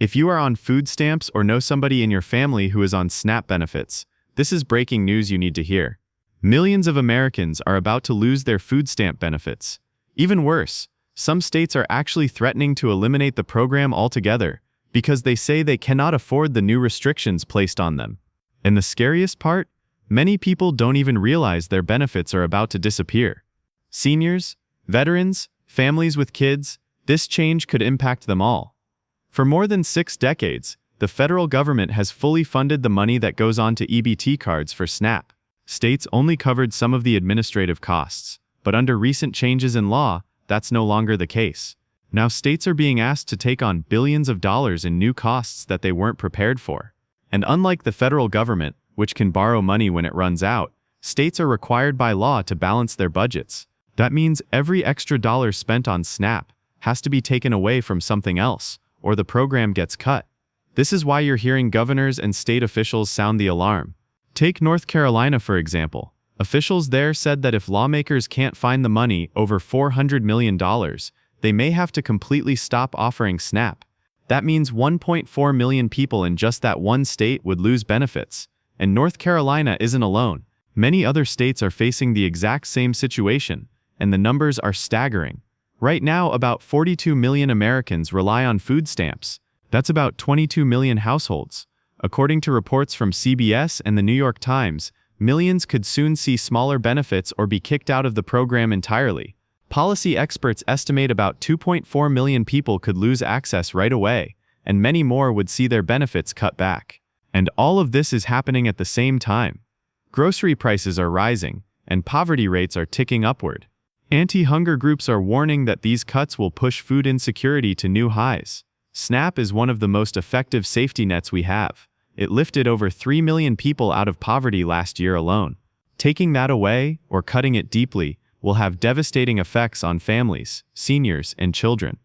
If you are on food stamps or know somebody in your family who is on SNAP benefits, this is breaking news you need to hear. Millions of Americans are about to lose their food stamp benefits. Even worse, some states are actually threatening to eliminate the program altogether because they say they cannot afford the new restrictions placed on them. And the scariest part? Many people don't even realize their benefits are about to disappear. Seniors, veterans, families with kids, this change could impact them all. For more than 6 decades, the federal government has fully funded the money that goes on to EBT cards for SNAP. States only covered some of the administrative costs, but under recent changes in law, that's no longer the case. Now states are being asked to take on billions of dollars in new costs that they weren't prepared for. And unlike the federal government, which can borrow money when it runs out, states are required by law to balance their budgets. That means every extra dollar spent on SNAP has to be taken away from something else, or the program gets cut. This is why you're hearing governors and state officials sound the alarm. Take North Carolina, for example. Officials there said that if lawmakers can't find the money, over $400 million, they may have to completely stop offering SNAP. That means 1.4 million people in just that one state would lose benefits. And North Carolina isn't alone. Many other states are facing the exact same situation, and the numbers are staggering. Right now, about 42 million Americans rely on food stamps. That's about 22 million households. According to reports from CBS and the New York Times, millions could soon see smaller benefits or be kicked out of the program entirely. Policy experts estimate about 2.4 million people could lose access right away, and many more would see their benefits cut back. And all of this is happening at the same time. Grocery prices are rising, and poverty rates are ticking upward. Anti-hunger groups are warning that these cuts will push food insecurity to new highs. SNAP is one of the most effective safety nets we have. It lifted over 3 million people out of poverty last year alone. Taking that away, or cutting it deeply, will have devastating effects on families, seniors, and children.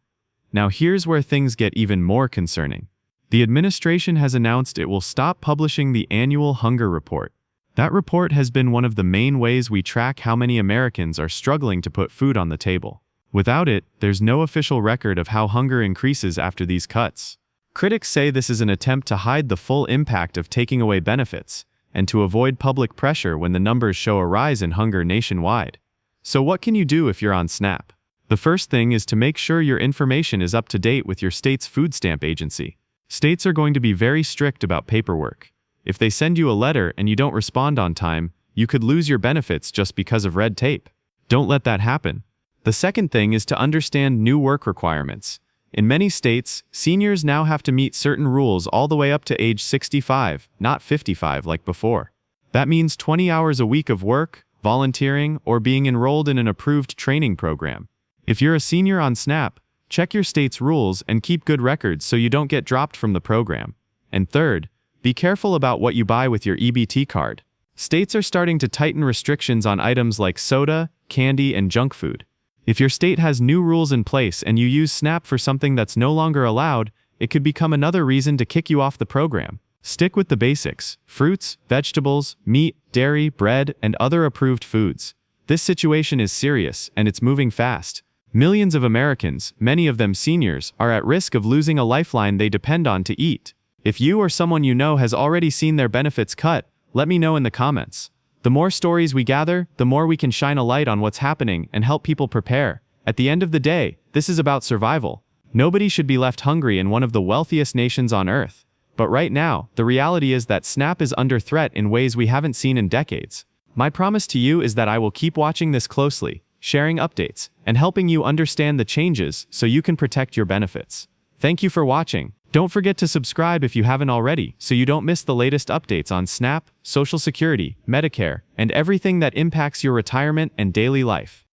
Now here's where things get even more concerning. The administration has announced it will stop publishing the annual hunger report. That report has been one of the main ways we track how many Americans are struggling to put food on the table. Without it, there's no official record of how hunger increases after these cuts. Critics say this is an attempt to hide the full impact of taking away benefits, and to avoid public pressure when the numbers show a rise in hunger nationwide. So what can you do if you're on SNAP? The first thing is to make sure your information is up to date with your state's food stamp agency. States are going to be very strict about paperwork. If they send you a letter and you don't respond on time, you could lose your benefits just because of red tape. Don't let that happen. The second thing is to understand new work requirements. In many states, seniors now have to meet certain rules all the way up to age 65, not 55 like before. That means 20 hours a week of work, volunteering, or being enrolled in an approved training program. If you're a senior on SNAP, check your state's rules and keep good records so you don't get dropped from the program. And third, be careful about what you buy with your EBT card. States are starting to tighten restrictions on items like soda, candy, and junk food. If your state has new rules in place and you use SNAP for something that's no longer allowed, it could become another reason to kick you off the program. Stick with the basics: fruits, vegetables, meat, dairy, bread, and other approved foods. This situation is serious, and it's moving fast. Millions of Americans, many of them seniors, are at risk of losing a lifeline they depend on to eat. If you or someone you know has already seen their benefits cut, let me know in the comments. The more stories we gather, the more we can shine a light on what's happening and help people prepare. At the end of the day, this is about survival. Nobody should be left hungry in one of the wealthiest nations on earth. But right now, the reality is that SNAP is under threat in ways we haven't seen in decades. My promise to you is that I will keep watching this closely, sharing updates, and helping you understand the changes so you can protect your benefits. Thank you for watching. Don't forget to subscribe if you haven't already, so you don't miss the latest updates on SNAP, Social Security, Medicare, and everything that impacts your retirement and daily life.